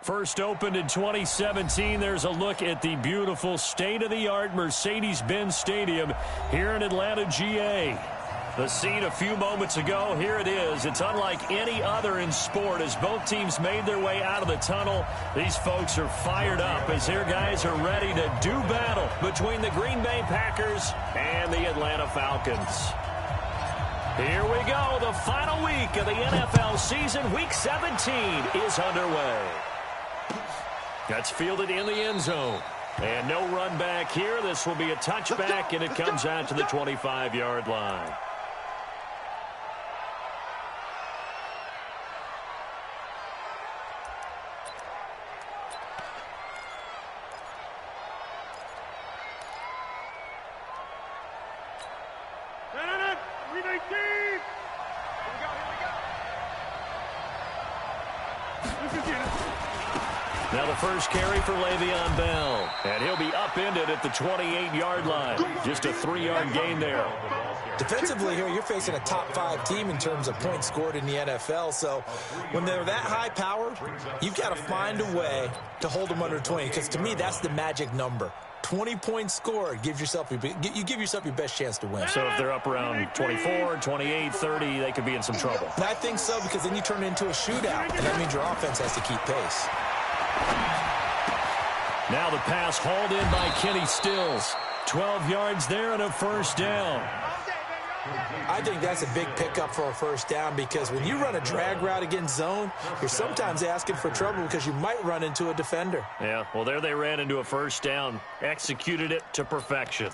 First opened in 2017. There's a look at the beautiful state-of-the-art Mercedes-Benz Stadium here in Atlanta, GA. The scene a few moments ago, here it is. It's unlike any other in sport as both teams made their way out of the tunnel. These folks are fired up as their guys are ready to do battle between the Green Bay Packers and the Atlanta Falcons. Here we go. The final week of the NFL season. Week 17 is underway. That's fielded in the end zone. And no run back here. This will be a touchback, and it comes out to the 25-yard line. Now the first carry for Le'Veon Bell. And he'll be upended at the 28-yard line. Just a 3-yard gain there. Defensively here, you're facing a top-5 team in terms of points scored in the NFL. So when they're that high-powered, you've got to find a way to hold them under 20. Because to me, that's the magic number. 20 points scored, you give yourself your best chance to win. So if they're up around 24, 28, 30, they could be in some trouble. And I think so, because then you turn it into a shootout, and that means your offense has to keep pace. Now the pass hauled in by Kenny Stills. 12 yards there and a first down. I think that's a big pickup for a first down, because when you run a drag route against zone, you're sometimes asking for trouble because you might run into a defender. Yeah, well, there they ran into a first down, executed it to perfection.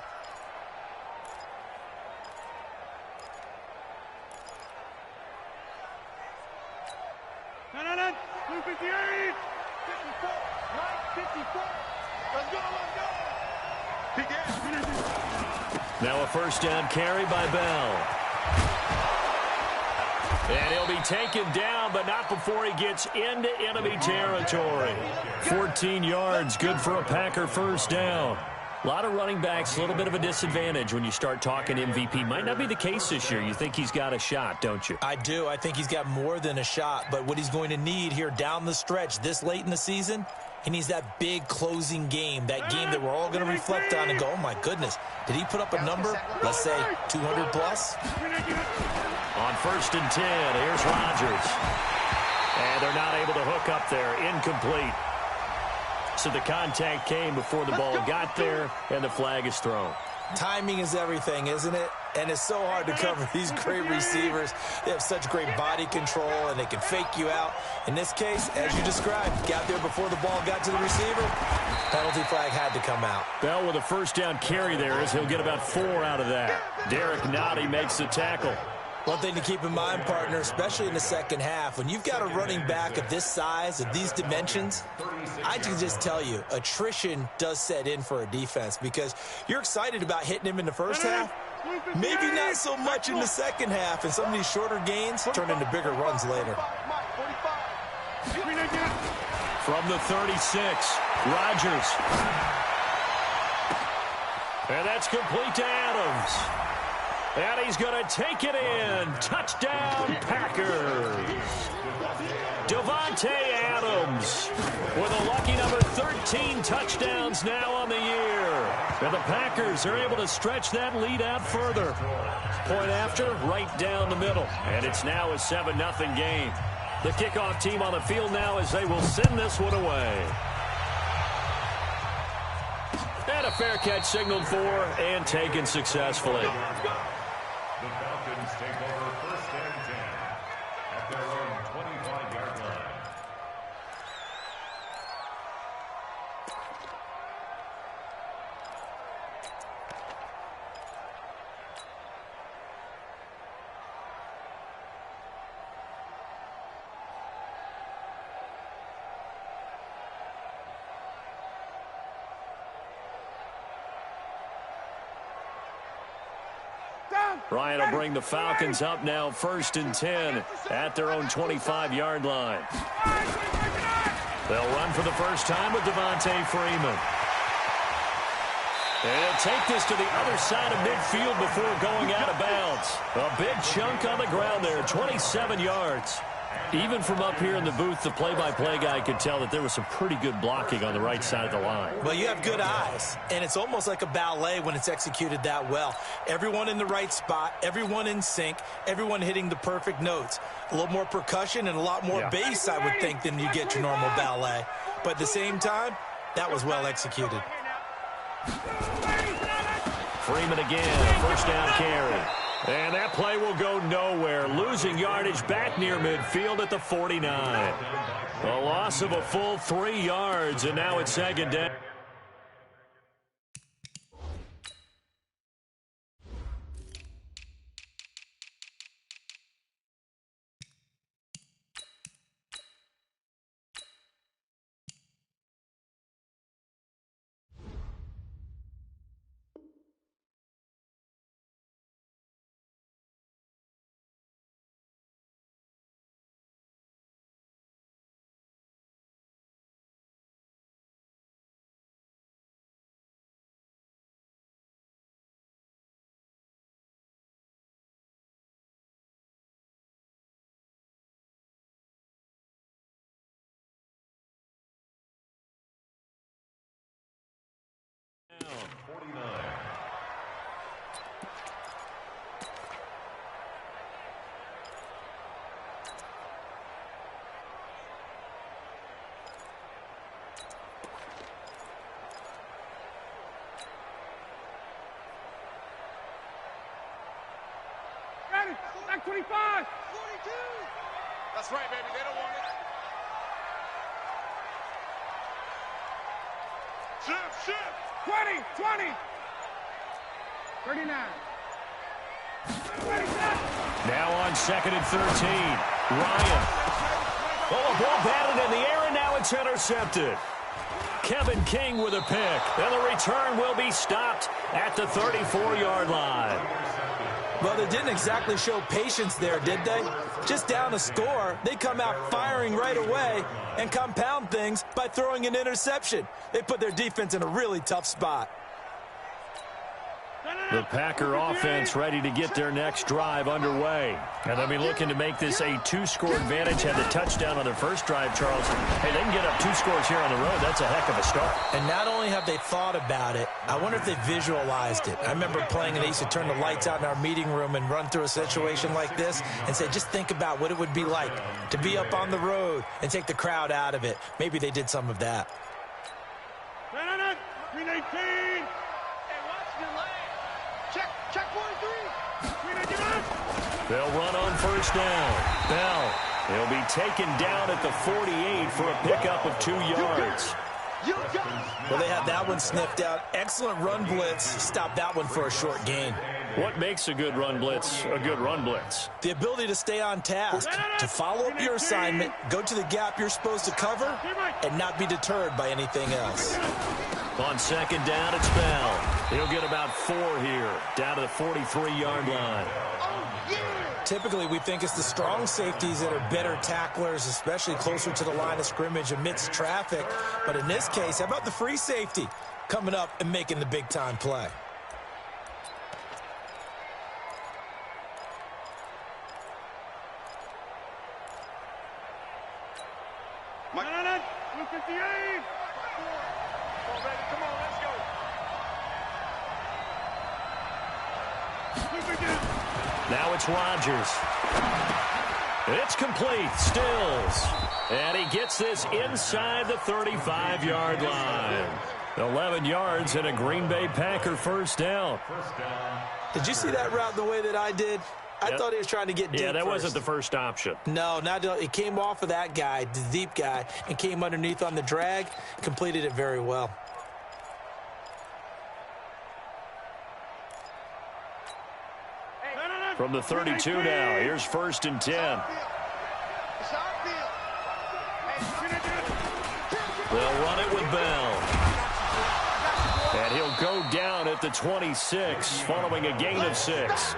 Now a first down carry by Bell. And he'll be taken down, but not before he gets into enemy territory. 14 yards, good for a Packer first down. A lot of running backs, a little bit of a disadvantage when you start talking MVP. Might not be the case this year. You think he's got a shot, don't you? I do. I think he's got more than a shot. But what he's going to need here down the stretch this late in the season, he needs that big closing game, that game that we're all going to reflect on and go, oh, my goodness, did he put up a number, let's say 200 plus? On first and 10, here's Rodgers. And they're not able to hook up there. Incomplete. So the contact came before the ball got there, and the flag is thrown. Timing is everything, isn't it? And it's so hard to cover these great receivers. They have such great body control, and they can fake you out. In this case, as you described, got there before the ball got to the receiver. Penalty flag had to come out. Bell with a first down carry there as he'll get about 4 out of that. Derek Nottie makes the tackle. One thing to keep in mind, partner, especially in the second half, when you've got a running back of this size, of these dimensions, I can just tell you, attrition does set in for a defense, because you're excited about hitting him in the first half, maybe not so much in the second half, and some of these shorter gains turn into bigger runs later. From the 36, Rodgers. And that's complete to Adams. And he's going to take it in. Touchdown, Packers. Davante Adams with a lucky number 13 touchdowns now on the year. And the Packers are able to stretch that lead out further. Point after, right down the middle. And it's now a 7-0 game. The kickoff team on the field now as they will send this one away. And a fair catch signaled for and taken successfully. The Falcons take over first and 10 at their own 25-yard line. Ryan will bring the Falcons up now first and 10 at their own 25-yard line. They'll run for the first time with Devontae Freeman. And he'll take this to the other side of midfield before going out of bounds. A big chunk on the ground there, 27 yards. Even from up here in the booth, the play-by-play guy could tell that there was some pretty good blocking on the right side of the line. Well, you have good eyes, and it's almost like a ballet when it's executed that well. Everyone in the right spot, everyone in sync, everyone hitting the perfect notes. A little more percussion and a lot more bass, I would think, than you get your normal ballet. But at the same time, that was well executed. Freeman again, first down carry. And that play will go nowhere. Losing yardage back near midfield at the 49. A loss of a full 3 yards, and now it's second down. Back 25. 42. That's right, baby. They don't want it. Shift. 20. 39. 27. Now on second and 13. Ryan. Oh, a ball batted in the air, and now it's intercepted. Kevin King with a pick. And the return will be stopped at the 34-yard line. Well, they didn't exactly show patience there, did they? Just down a score, they come out firing right away and compound things by throwing an interception. They put their defense in a really tough spot. The Packer offense ready to get their next drive underway. And they'll be looking to make this a 2-score advantage. Had the touchdown on their first drive, Charles. Hey, they can get up 2 scores here on the road. That's a heck of a start. And not only have they thought about it, I wonder if they visualized it. I remember playing, and they used to turn the lights out in our meeting room and run through a situation like this and say, just think about what it would be like to be up on the road and take the crowd out of it. Maybe they did some of that. 319. Check 43. They'll run on first down. Bell. He'll be taken down at the 48 for a pickup of 2 yards. Well, they had that one sniffed out. Excellent run blitz. Stop that one for a short gain. What makes a good run blitz a good run blitz? The ability to stay on task, to follow up your assignment, go to the gap you're supposed to cover, and not be deterred by anything else. On second down, it's Bell. He'll get about 4 here, down to the 43-yard line. Typically, we think it's the strong safeties that are better tacklers, especially closer to the line of scrimmage amidst traffic. But in this case, how about the free safety coming up and making the big-time play? Mike. 258. Come on, let's go. Now it's Rodgers. It's complete. Stills. And he gets this inside the 35-yard line. 11 yards and a Green Bay Packer first down. Did you see that route the way that I did? I thought he was trying to get deep. Yeah, that wasn't the first option. No, it came off of that guy, the deep guy, and came underneath on the drag, completed it very well. From the 32 now, here's first and 10. They'll run it with Bell. And he'll go down at the 26 following a gain of 6.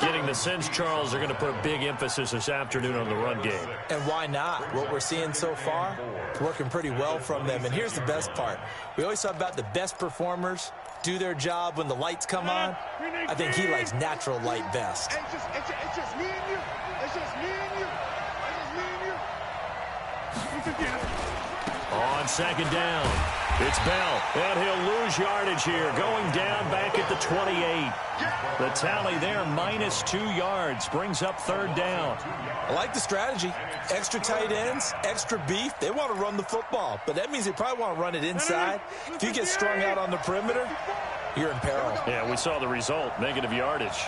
Getting the sense, Charles, they're going to put a big emphasis this afternoon on the run game. And why not? What we're seeing so far, it's working pretty well from them. And here's the best part. We always talk about the best performers do their job when the lights come on. I think he likes natural light best. It's just me and you. It's just me and you. On second down, it's Bell, and he'll lose yardage here, going down back at the 28. The tally there, -2 yards, brings up third down. I like the strategy. Extra tight ends, extra beef. They want to run the football, but that means they probably want to run it inside. If you get strung out on the perimeter, you're in peril. Yeah, we saw the result, negative yardage.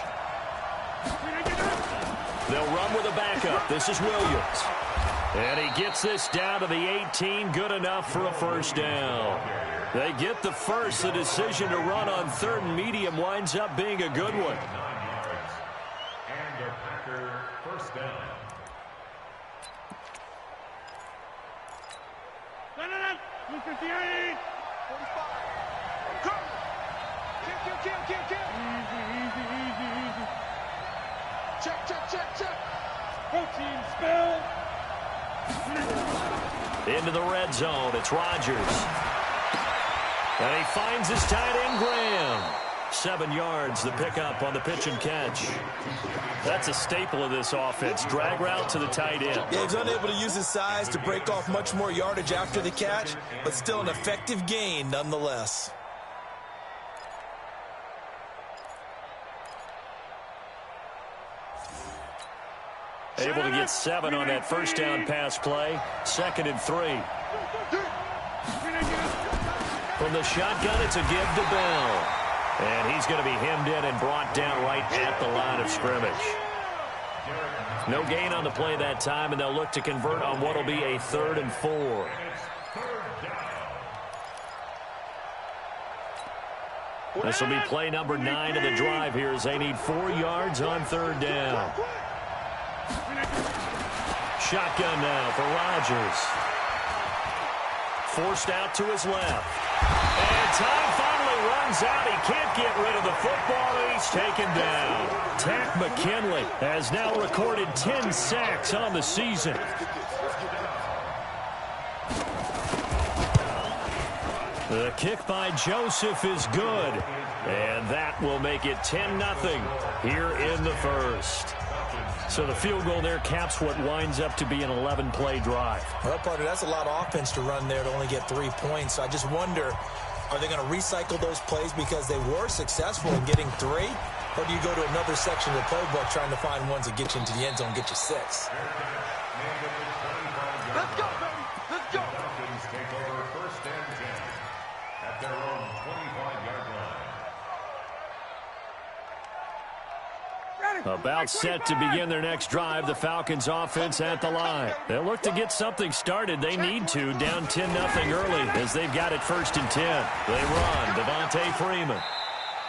They'll run with a backup. This is Williams. And he gets this down to the 18, good enough for a first down. They get the first. The decision to run on third and medium winds up being a good one. And the Packer first down. Blue 58. 45. Kill. Easy. Check. Protein spill. Into the red zone, it's Rodgers. And he finds his tight end, Graham. 7 yards, the pickup on the pitch and catch. That's a staple of this offense. Drag route to the tight end. Yeah, he's unable to use his size to break off much more yardage after the catch, but still an effective gain nonetheless. Able to get 7 on that first down pass play. 2nd and 3. From the shotgun, it's a give to Bell. And he's going to be hemmed in and brought down right at the line of scrimmage. No gain on the play that time, and they'll look to convert on what will be a 3rd and 4. This will be play number 9 of the drive here as they need 4 yards on 3rd down. Shotgun now for Rodgers. Forced out to his left. And time finally runs out. He can't get rid of the football. He's taken down. Tack McKinley has now recorded 10 sacks on the season. The kick by Joseph is good. And that will make it 10-0 here in the first. So the field goal there caps what winds up to be an 11-play drive. Well, partner, that's a lot of offense to run there to only get 3 points. So I just wonder, are they going to recycle those plays because they were successful in getting 3? Or do you go to another section of the playbook trying to find ones that get you into the end zone and get you 6? Let's go, baby. Let's go. Falcons take over first and 10 at their own 25-yard line. About set to begin their next drive, the Falcons offense at the line. They'll look to get something started. They need to, down 10-0 early as they've got it 1st and 10. They run, Devontae Freeman.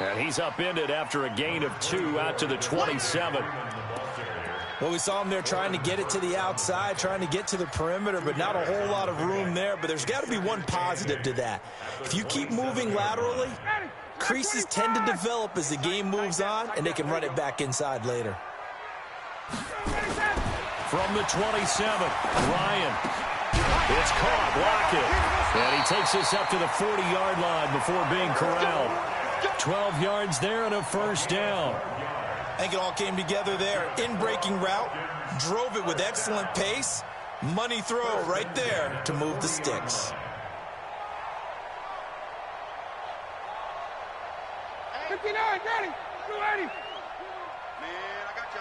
And he's upended after a gain of 2 out to the 27. Well, we saw him there trying to get it to the outside, trying to get to the perimeter, but not a whole lot of room there. But there's got to be one positive to that. If you keep moving laterally, creases tend to develop as the game moves on, and they can run it back inside later. From the 27, Ryan. It's caught, Lockett. And he takes this up to the 40-yard line before being corralled. 12 yards there and a first down. I think it all came together there. In-breaking route, drove it with excellent pace. Money throw right there to move the sticks. 59, got him. 280. Man, I got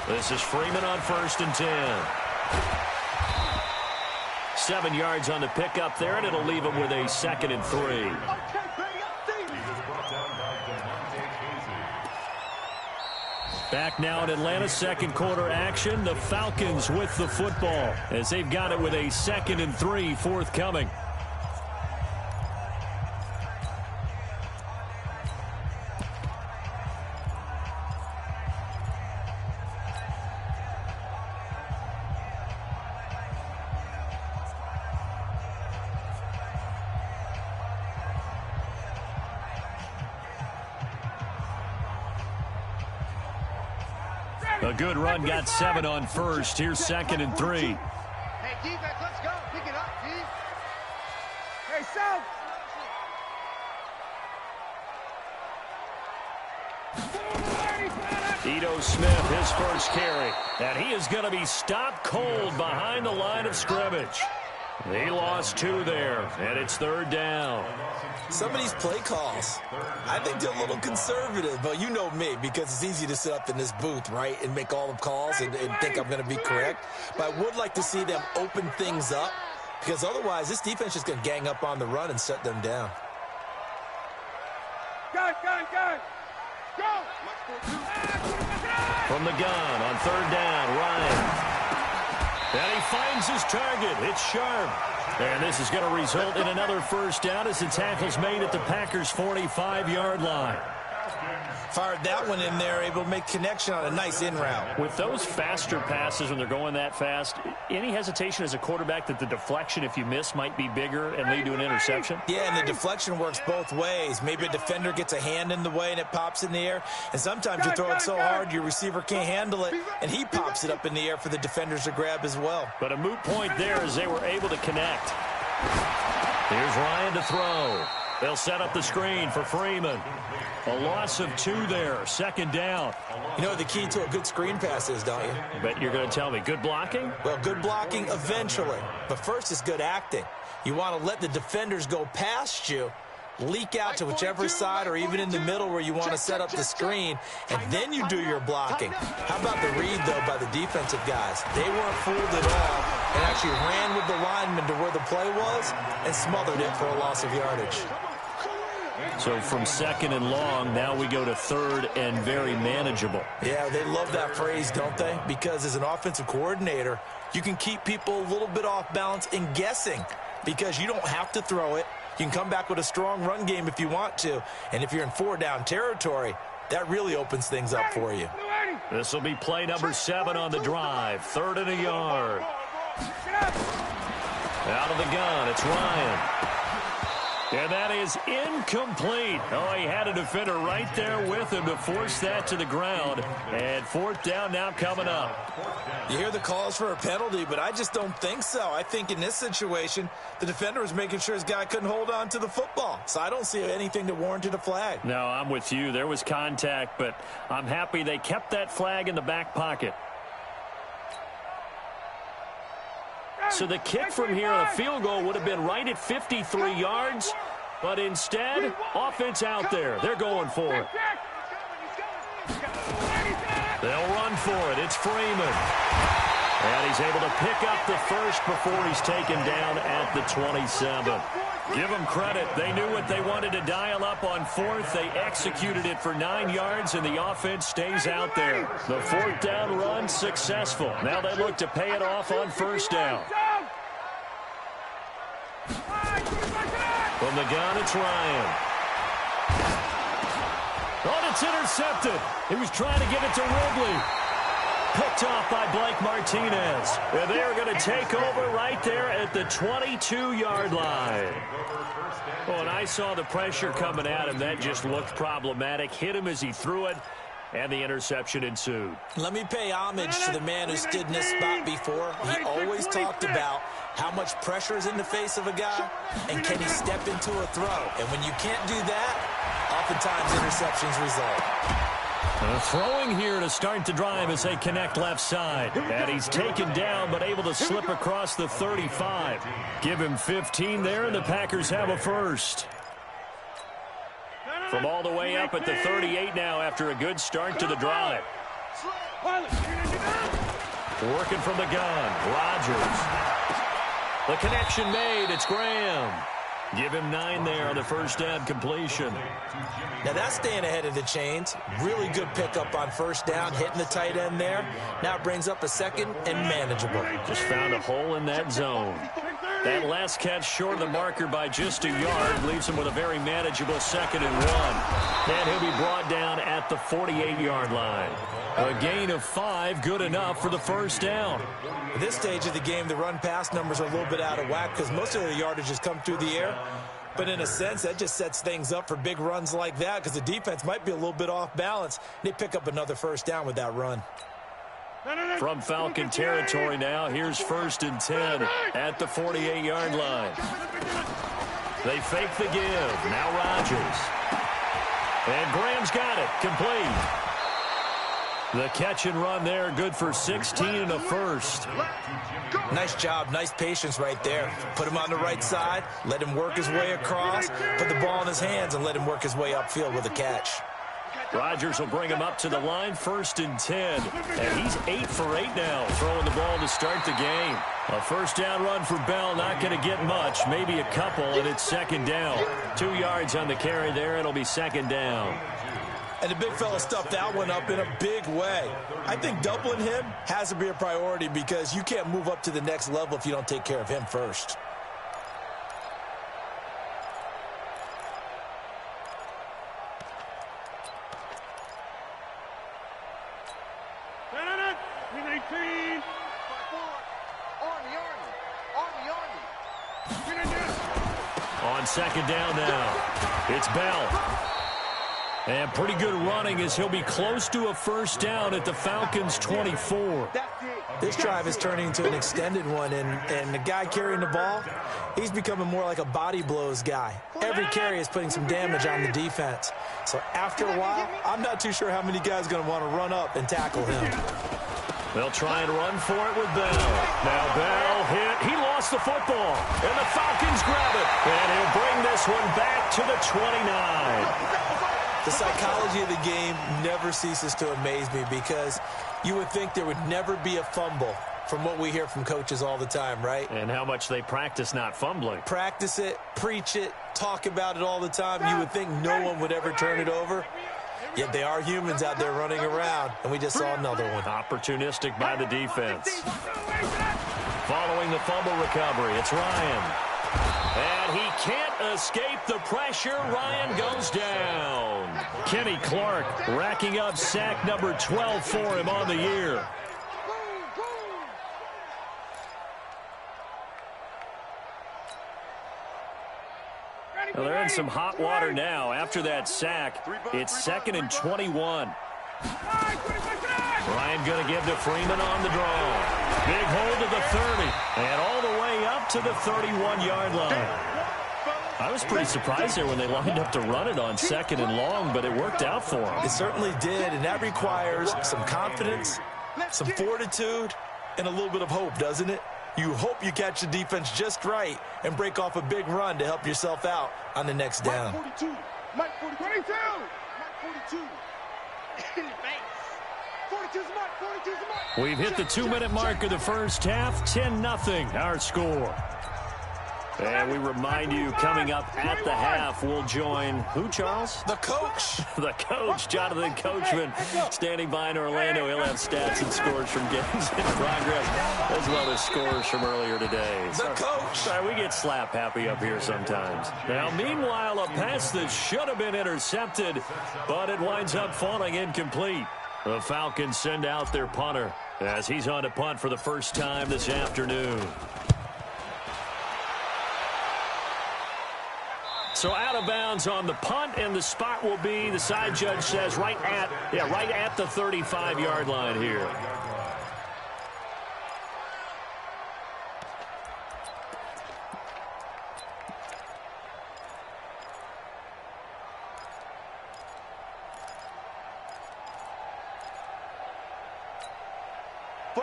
you. This is Freeman on 1st and 10. 7 yards on the pickup there, and it'll leave him with a 2nd and 3. Back now in Atlanta, second quarter action. The Falcons with the football as they've got it with a 2nd and 3 forthcoming. A good run, got 7 on 1st. Here's 2nd and 3. Hey, defense, let's go. Pick it up, D. Hey, South. Ito Smith, his first carry. And he is going to be stopped cold behind the line of scrimmage. He lost 2 there, and it's 3rd down. Some of these play calls, I think they're a little conservative, but you know me, because it's easy to sit up in this booth, right, and make all the calls and think I'm going to be correct. But I would like to see them open things up, because otherwise this defense is going to gang up on the run and shut them down. Go! From the gun on 3rd down, Ryan. And he finds his target. It's Sharp. And this is going to result in another first down as the tackle's made at the Packers' 45-yard line. Fired that one in there, able to make connection on a nice in route. With those faster passes when they're going that fast, any hesitation as a quarterback that the deflection, if you miss, might be bigger and lead to an interception? Yeah, and the deflection works both ways. Maybe a defender gets a hand in the way and it pops in the air. And sometimes you throw it so hard your receiver can't handle it, and he pops it up in the air for the defenders to grab as well. But a moot point there as they were able to connect. Here's Ryan to throw. They'll set up the screen for Freeman. A loss of 2 there, 2nd down. You know what the key to a good screen pass is, don't you? Bet you're going to tell me. Good blocking? Well, good blocking eventually. But first is good acting. You want to let the defenders go past you, leak out to whichever side or even in the middle where you want to set up the screen, and then you do your blocking. How about the read, though, by the defensive guys? They weren't fooled at all and actually ran with the lineman to where the play was and smothered it for a loss of yardage. So from 2nd and long, now we go to 3rd and very manageable. Yeah, they love that phrase, don't they? Because as an offensive coordinator, you can keep people a little bit off balance and guessing because you don't have to throw it. You can come back with a strong run game if you want to. And if you're in 4-down territory, that really opens things up for you. This will be play number 7 on the drive. 3rd and a yard. Out of the gun, it's Ryan. And that is incomplete. Oh, he had a defender right there with him to force that to the ground. And 4th down now coming up. You hear the calls for a penalty, but I just don't think so. I think in this situation, the defender was making sure his guy couldn't hold on to the football. So I don't see anything that warranted a flag. No, I'm with you. There was contact, but I'm happy they kept that flag in the back pocket. So the kick from here on a field goal would have been right at 53 yards, but instead, offense out there. They're going for it. They'll run for it. It's Freeman. And he's able to pick up the first before he's taken down at the 27. Give them credit. They knew what they wanted to dial up on 4th. They executed it for 9 yards, and the offense stays out there. The 4th down run successful. Now they look to pay it off on 1st down. From the gun, it's Ryan. Oh, it's intercepted. He was trying to get it to Ridley. Picked off by Blake Martinez. And they are going to take over right there at the 22-yard line. Oh, and I saw the pressure coming at him. That just looked problematic. Hit him as he threw it, and the interception ensued. Let me pay homage to the man who stood in this spot before. He always talked about how much pressure is in the face of a guy, and can he step into a throw. And when you can't do that, oftentimes interceptions result. Throwing here to start the drive as they connect left side. And he's taken down but able to slip across the 35. Give him 15 there, and the Packers have a first. From all the way up at the 38 now after a good start to the drive. Working from the gun, Rodgers. The connection made, it's Graham. Give him 9 there on the first down completion. Now that's staying ahead of the chains. Really good pickup on 1st down, hitting the tight end there. Now it brings up a 2nd and manageable. Just found a hole in that zone. That last catch short of the marker by just a yard leaves him with a very manageable 2nd and 1. And he'll be brought down at the 48-yard line. A gain of 5, good enough for the first down. At this stage of the game, the run-pass numbers are a little bit out of whack because most of the yardage has come through the air. But in a sense, that just sets things up for big runs like that because the defense might be a little bit off balance. They pick up another first down with that run. From Falcon territory now, here's 1st and 10 at the 48-yard line. They fake the give. Now Rodgers. And Graham's got it. Complete. The catch and run there, good for 16 in the first. Nice job, nice patience right there. Put him on the right side, let him work his way across, put the ball in his hands, and let him work his way upfield with a catch. Rodgers will bring him up to the line, 1st and 10. And he's 8 for 8 now, throwing the ball to start the game. A first down run for Bell, not going to get much, maybe a couple, and it's 2nd down. 2 yards on the carry there, it'll be 2nd down. And the big fella stuffed that one up in a big way. I think doubling him has to be a priority because you can't move up to the next level if you don't take care of him first. On 2nd down now, it's Bell. And pretty good running as he'll be close to a first down at the Falcons' 24. This drive is turning into an extended one, and the guy carrying the ball, he's becoming more like a body blows guy. Every carry is putting some damage on the defense. So after a while, I'm not too sure how many guys are going to want to run up and tackle him. They'll try and run for it with Bell. Now Bell hit. He lost the football. And the Falcons grab it. And he'll bring this one back to the 29. The psychology of the game never ceases to amaze me because you would think there would never be a fumble from what we hear from coaches all the time, right? And how much they practice not fumbling. Practice it, preach it, talk about it all the time. You would think no one would ever turn it over. Yet they are humans out there running around, and we just saw another one. Opportunistic by the defense. Following the fumble recovery, it's Ryan. And he can't escape the pressure. Ryan goes down. Kenny Clark racking up sack number 12 for him on the year. Well, they're in some hot water now. After that sack, it's 2nd and 21. Ryan going to give to Freeman on the draw. Big hold to the 30, and all the way up to the 31-yard line. I was pretty surprised there when they lined up to run it on 2nd and long, but it worked out for them. It certainly did, and that requires some confidence, some fortitude, and a little bit of hope, doesn't it? You hope you catch the defense just right and break off a big run to help yourself out on the next down. Mike 42. Mike 42. Mike 42. In the face. 42's Mike. 42's Mike. We've hit the 2-minute mark of the first half. 10-0 our score. And we remind you, coming up at the half, we'll join who, Charles? The coach. The coach, Jonathan Coachman, standing by in Orlando. He'll have stats and scores from games in progress, as well as scores from earlier today. The coach. Sorry, we get slap happy up here sometimes. Now, meanwhile, a pass that should have been intercepted, but it winds up falling incomplete. The Falcons send out their punter as he's on to punt for the first time this afternoon. So out of bounds on the punt, and the spot will be, the side judge says, right at the 35-yard line here.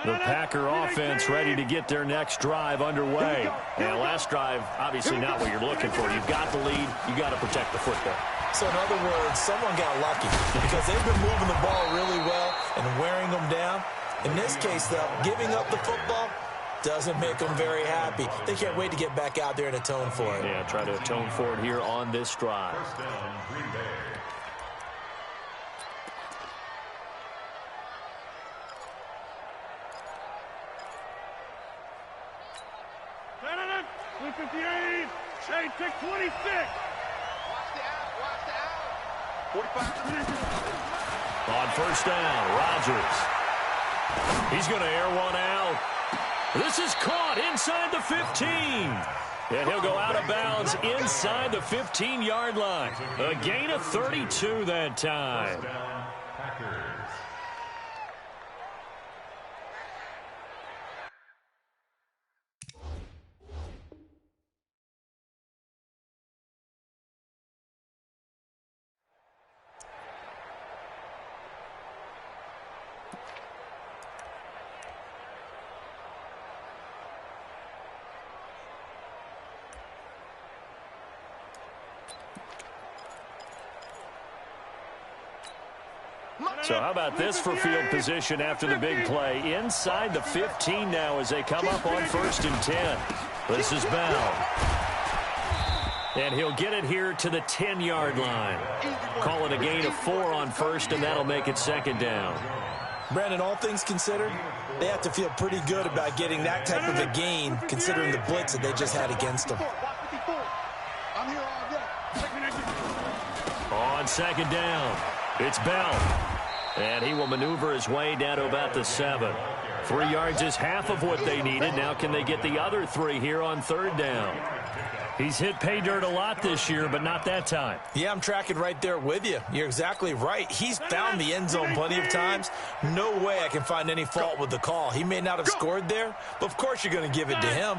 The Packer offense ready to get their next drive underway. And last drive, obviously not what you're looking for. You've got the lead. You've got to protect the football. So in other words, someone got lucky because they've been moving the ball really well and wearing them down. In this case, though, giving up the football doesn't make them very happy. They can't wait to get back out there and atone for it. Yeah, try to atone for it here on this drive. First down, Green Bay. Hey, pick 26. Watch the out. 45. On first down, Rodgers. He's going to air one out. This is caught inside the 15. And he'll go out of bounds inside the 15-yard line. A gain of 32 that time. First down, Packers. So how about this for field position after the big play? Inside the 15 now as they come up on 1st and 10. This is Bell. And he'll get it here to the 10-yard line. Call it a gain of 4 on 1st, and that'll make it 2nd down. Brandon, all things considered, they have to feel pretty good about getting that type of a gain considering the blitz that they just had against them. On 2nd down, it's Bell. And he will maneuver his way down to about the 7. 3 yards is half of what they needed. Now can they get the other 3 here on 3rd down? He's hit pay dirt a lot this year, but not that time. Yeah, I'm tracking right there with you. You're exactly right. He's found the end zone plenty of times. No way I can find any fault with the call. He may not have scored there, but of course you're going to give it to him.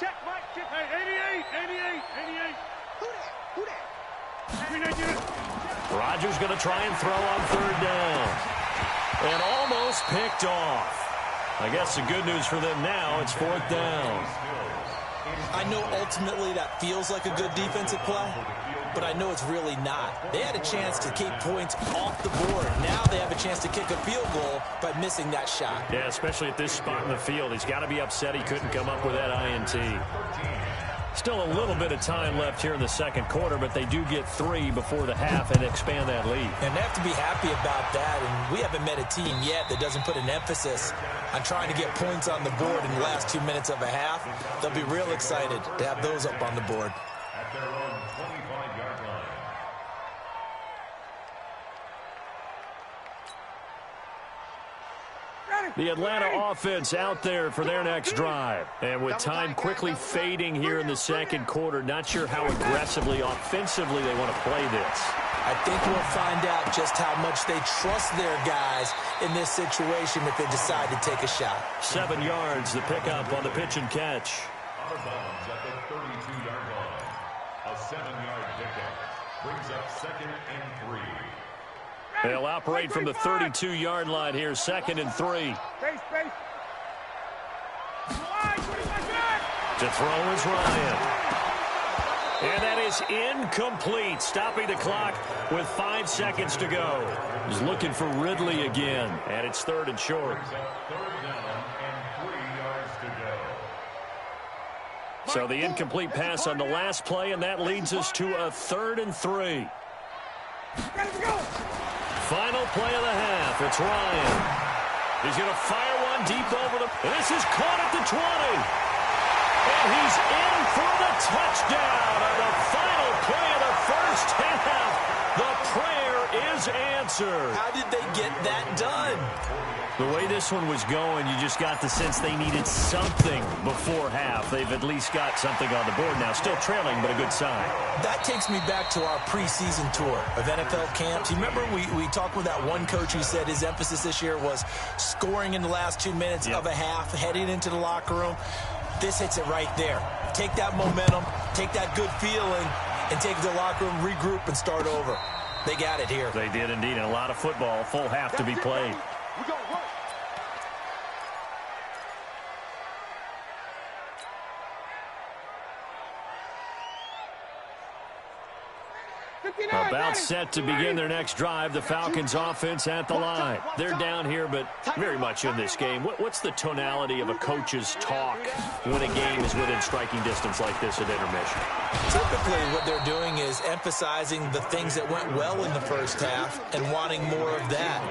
Check, Mike. Check. Hey, 88. Who that? Rodgers going to try and throw on 3rd down. And almost picked off. I guess the good news for them now, it's 4th down. I know ultimately that feels like a good defensive play, but I know it's really not. They had a chance to keep points off the board. Now they have a chance to kick a field goal by missing that shot. Yeah, especially at this spot in the field. He's got to be upset he couldn't come up with that INT. Still a little bit of time left here in the 2nd quarter, but they do get 3 before the half and expand that lead. And they have to be happy about that, and we haven't met a team yet that doesn't put an emphasis on trying to get points on the board in the last 2 minutes of a half. They'll be real excited to have those up on the board. At their own 25-yard line. The Atlanta offense out there for their next drive. And with time quickly fading here in the 2nd quarter, not sure how aggressively, offensively they want to play this. I think we'll find out just how much they trust their guys in this situation if they decide to take a shot. 7 yards, the pickup on the pitch and catch. Out of bounds at the 32-yard line. A 7-yard pickup brings up 2nd and 3. They'll operate from the 32-yard line here, 2nd and 3. Space. To throw is Ryan. And that is incomplete, stopping the clock with 5 seconds to go. He's looking for Ridley again, and it's 3rd and short. 3rd down and 3 yards to go. So the incomplete pass on the last play, and that leads us to a 3rd and 3. Final play of the half. It's Ryan. He's going to fire one deep over the... This is caught at the 20. And he's in for the touchdown on the final play of the 1st half. The prayer is answered. How did they get that done? The way this one was going, you just got the sense they needed something before half. They've at least got something on the board now. Still trailing, but a good sign. That takes me back to our preseason tour of NFL camps. You remember we talked with that one coach who said his emphasis this year was scoring in the last 2 minutes of a half, heading into the locker room. This hits it right there. Take that momentum, take that good feeling, and take it to the locker room, regroup, and start over. They got it here. They did indeed, and a lot of football, full half to be played. We go, work. About set to begin their next drive. The Falcons offense at the line. They're down here, but very much in this game. What's the tonality of a coach's talk when a game is within striking distance like this at intermission? Typically, what they're doing is emphasizing the things that went well in the first half and wanting more of that.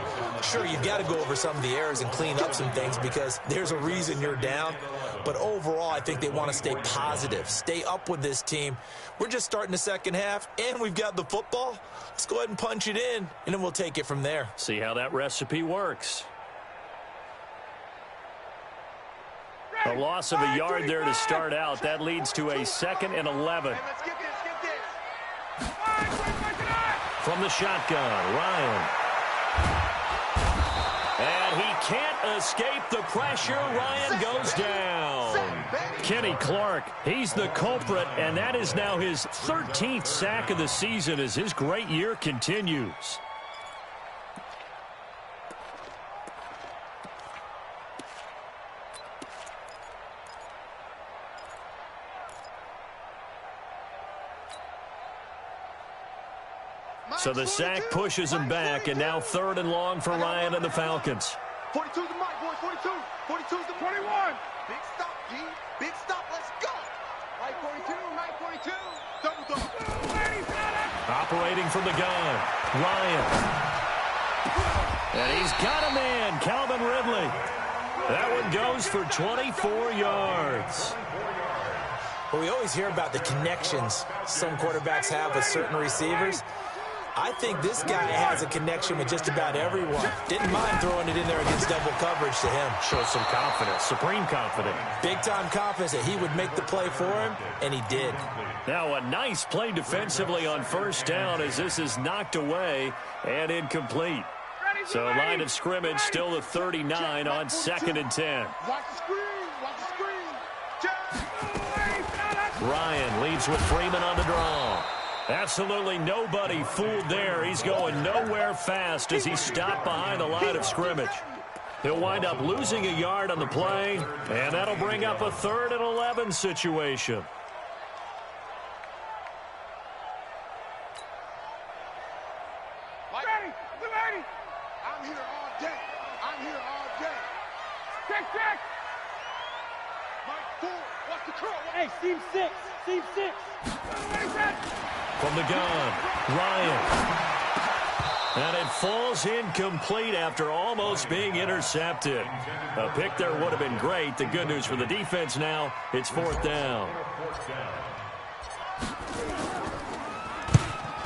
Sure, you've got to go over some of the errors and clean up some things because there's a reason you're down. But overall, I think they want to stay positive, stay up with this team. We're just starting the second half, and we've got the football. Let's go ahead and punch it in, and then we'll take it from there. See how that recipe works. A loss of a yard there to start out. That leads to a 2nd and 11. Let's get this. From the shotgun, Ryan. And he can't escape the pressure. Ryan goes down. Kenny Clark, he's the culprit, and that is now his 13th sack of the season as his great year continues. So the sack pushes him back, and now 3rd and long for Ryan and the Falcons. 42's the mic, boys. 42. 42's the 21. Big stop, G. Big stop. Let's go. Right 42. Right 42. Double double. Operating from the gun, Ryan. And he's got a man, Calvin Ridley. That one goes for 24 yards. Well, we always hear about the connections some quarterbacks have with certain receivers. I think this guy has a connection with just about everyone. Didn't mind throwing it in there against double coverage to him. Shows some confidence, supreme confidence. Big-time confidence that he would make the play for him, and he did. Now a nice play defensively on 1st down as this is knocked away and incomplete. So line of scrimmage still the 39 on 2nd and 10. Watch the screen. Watch the screen. Ryan leads with Freeman on the draw. Absolutely nobody fooled there. He's going nowhere fast as he's stopped behind the line of scrimmage. He'll wind up losing a yard on the play, and that'll bring up a 3rd and 11 situation. Ready. Ready. I'm here all day. I'm here all day. Check. Mike 4. Watch the curl. Hey, seam 6. Seam 6. From the gun, Ryan. And it falls incomplete after almost being intercepted. A pick there would have been great. The good news for the defense now, it's 4th down.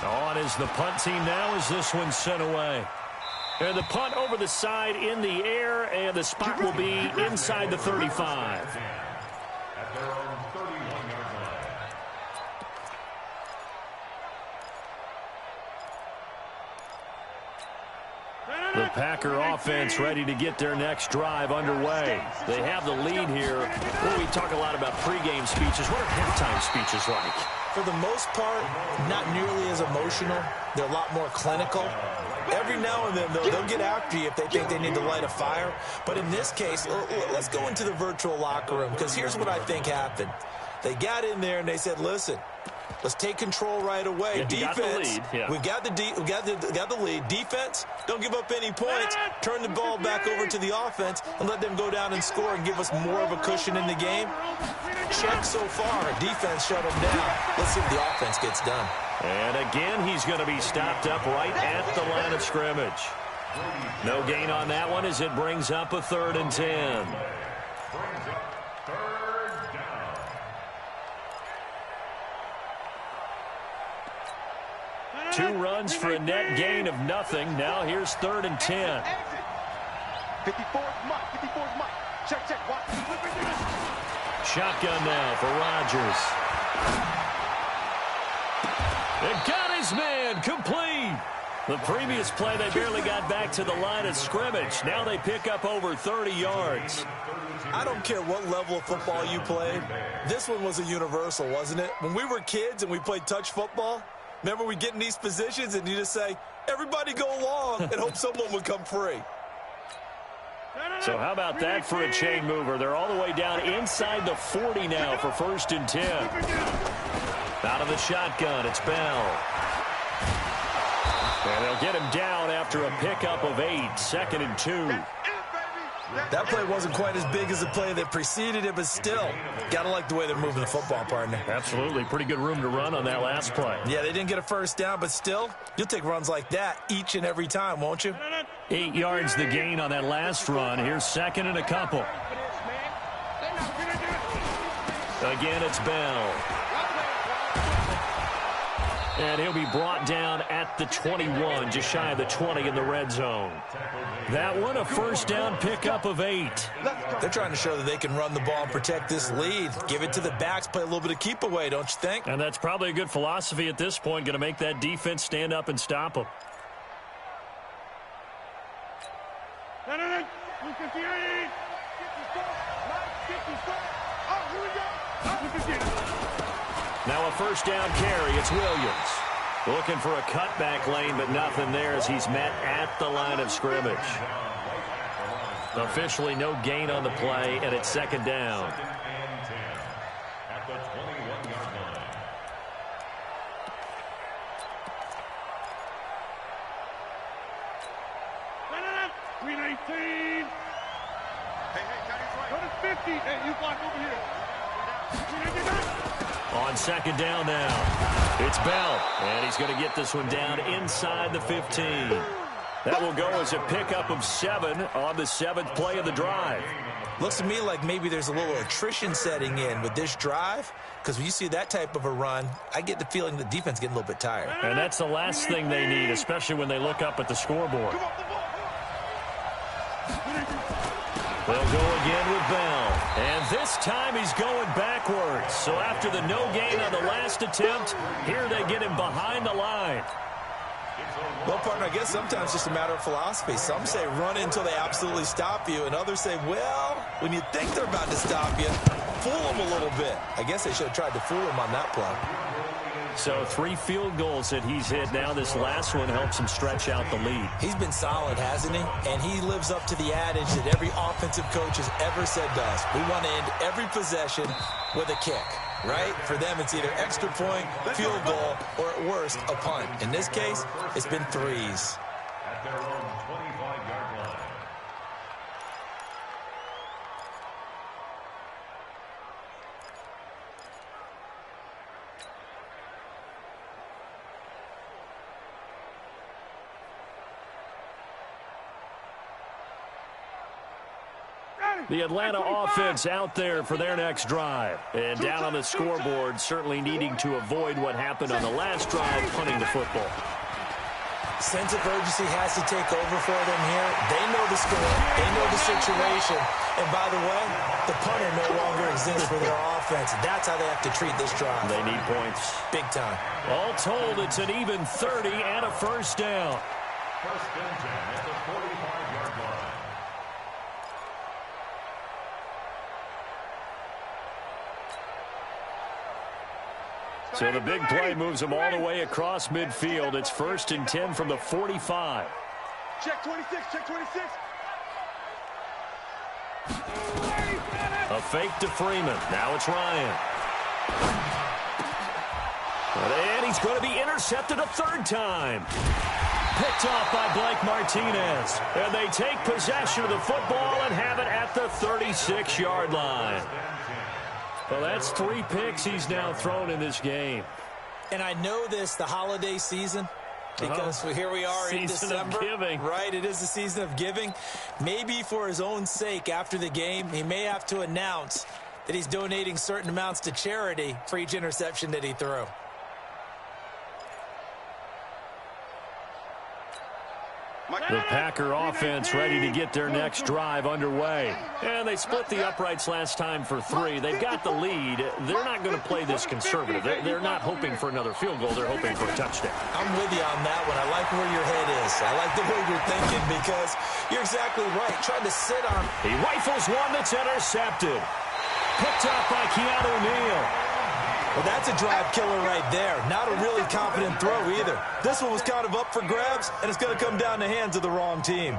On is the punt team now as this one's sent away. And the punt over the side in the air, and the spot will be inside the 35. At their own 31-yard line. The Packer offense ready to get their next drive underway. They have the lead here. Well, we talk a lot about pregame speeches. What are halftime speeches like? For the most part, not nearly as emotional. They're a lot more clinical. Every now and then, they'll get after you if they think they need to light a fire. But in this case, let's go into the virtual locker room, because here's what I think happened. They got in there and they said, listen, let's take control right away. Yeah, defense, we've got the lead. Defense, don't give up any points. Turn the ball back over to the offense and let them go down and score and give us more of a cushion in the game. Check so far. Defense shut them down. Let's see if the offense gets done. And again, he's going to be stopped up right at the line of scrimmage. No gain on that one as it brings up a 3rd and 10. Two runs for a net gain of nothing. Now here's 3rd and 10. 54's Mike. 54's Mike. Check. Watch. Shotgun now for Rodgers. And got his man complete. The previous play, they barely got back to the line of scrimmage. Now they pick up over 30 yards. I don't care what level of football you played. This one was a universal, wasn't it? When we were kids and we played touch football, remember we get in these positions and you just say, everybody go along and hope someone would come free. So how about that for a chain mover? They're all the way down inside the 40 now for 1st and 10. Out of the shotgun, it's Bell. And they'll get him down after a pickup of 8, 2nd and 2. That play wasn't quite as big as the play that preceded it, but still, got to like the way they're moving the football, partner. Absolutely. Pretty good room to run on that last play. Yeah, they didn't get a 1st down, but still, you'll take runs like that each and every time, won't you? 8 yards the gain on that last run. Here's 2nd and a couple. Again, it's Bell. And he'll be brought down at the 21, just shy of the 20 in the red zone. That one, a 1st down pickup of 8. They're trying to show that they can run the ball and protect this lead. Give it to the backs, play a little bit of keep away, don't you think? And that's probably a good philosophy at this point, going to make that defense stand up and stop them. Now a 1st down carry. It's Williams. Looking for a cutback lane, but nothing there as he's met at the line of scrimmage. Officially no gain on the play, and it's 2nd down. At the 21-yard line. Hey, County's right. Go to 50. Hey, you block over here. On second down now, it's Bell, and he's going to get this one down inside the 15. That will go as a pickup of 7 on the 7th play of the drive. Looks to me like maybe there's a little attrition setting in with this drive, because when you see that type of a run, I get the feeling the defense getting a little bit tired. And that's the last thing they need, especially when they look up at the scoreboard. They'll go again with Bell. And this time he's going backwards. So after the no gain on the last attempt, here they get him behind the line. Well, partner, I guess sometimes it's just a matter of philosophy. Some say run until they absolutely stop you, and others say, well, when you think they're about to stop you, fool them a little bit. I guess they should have tried to fool him on that play. So 3 field goals that he's hit now. This last one helps him stretch out the lead. He's been solid, hasn't he? And he lives up to the adage that every offensive coach has ever said to us. We want to end every possession with a kick, right? For them, it's either extra point, field goal, or at worst, a punt. In this case, it's been 3s. At their own 25-yard line. The Atlanta offense out there for their next drive. And down on the scoreboard, certainly needing to avoid what happened on the last drive, punting the football. Sense of urgency has to take over for them here. They know the score. They know the situation. And by the way, the punter no longer exists for their offense. That's how they have to treat this drive. They need points. Big time. All told, it's an even 30 and a first down. First and 10 at the 45-yard line. So the big play moves them all the way across midfield. It's first and 10 from the 45. Check 26, check 26. A fake to Freeman. Now it's Ryan. And he's going to be intercepted a 3rd time. Picked off by Blake Martinez. And they take possession of the football and have it at the 36-yard line. Well, that's 3 picks he's now thrown in this game. And I know this, the holiday season, because here we are in December. Season of giving. Right, it is the season of giving. Maybe for his own sake after the game, he may have to announce that he's donating certain amounts to charity for each interception that he threw. The Packer offense ready to get their next drive underway. And they split the uprights last time for 3. They've got the lead. They're not going to play this conservative. They're not hoping for another field goal. They're hoping for a touchdown. I'm with you on that one. I like where your head is. I like the way you're thinking because you're exactly right. Trying to sit on. He rifles one that's intercepted. Picked up by Keanu Neal. Well, that's a drive killer right there. Not a really confident throw either. This one was kind of up for grabs, and it's going to come down the hands of the wrong team.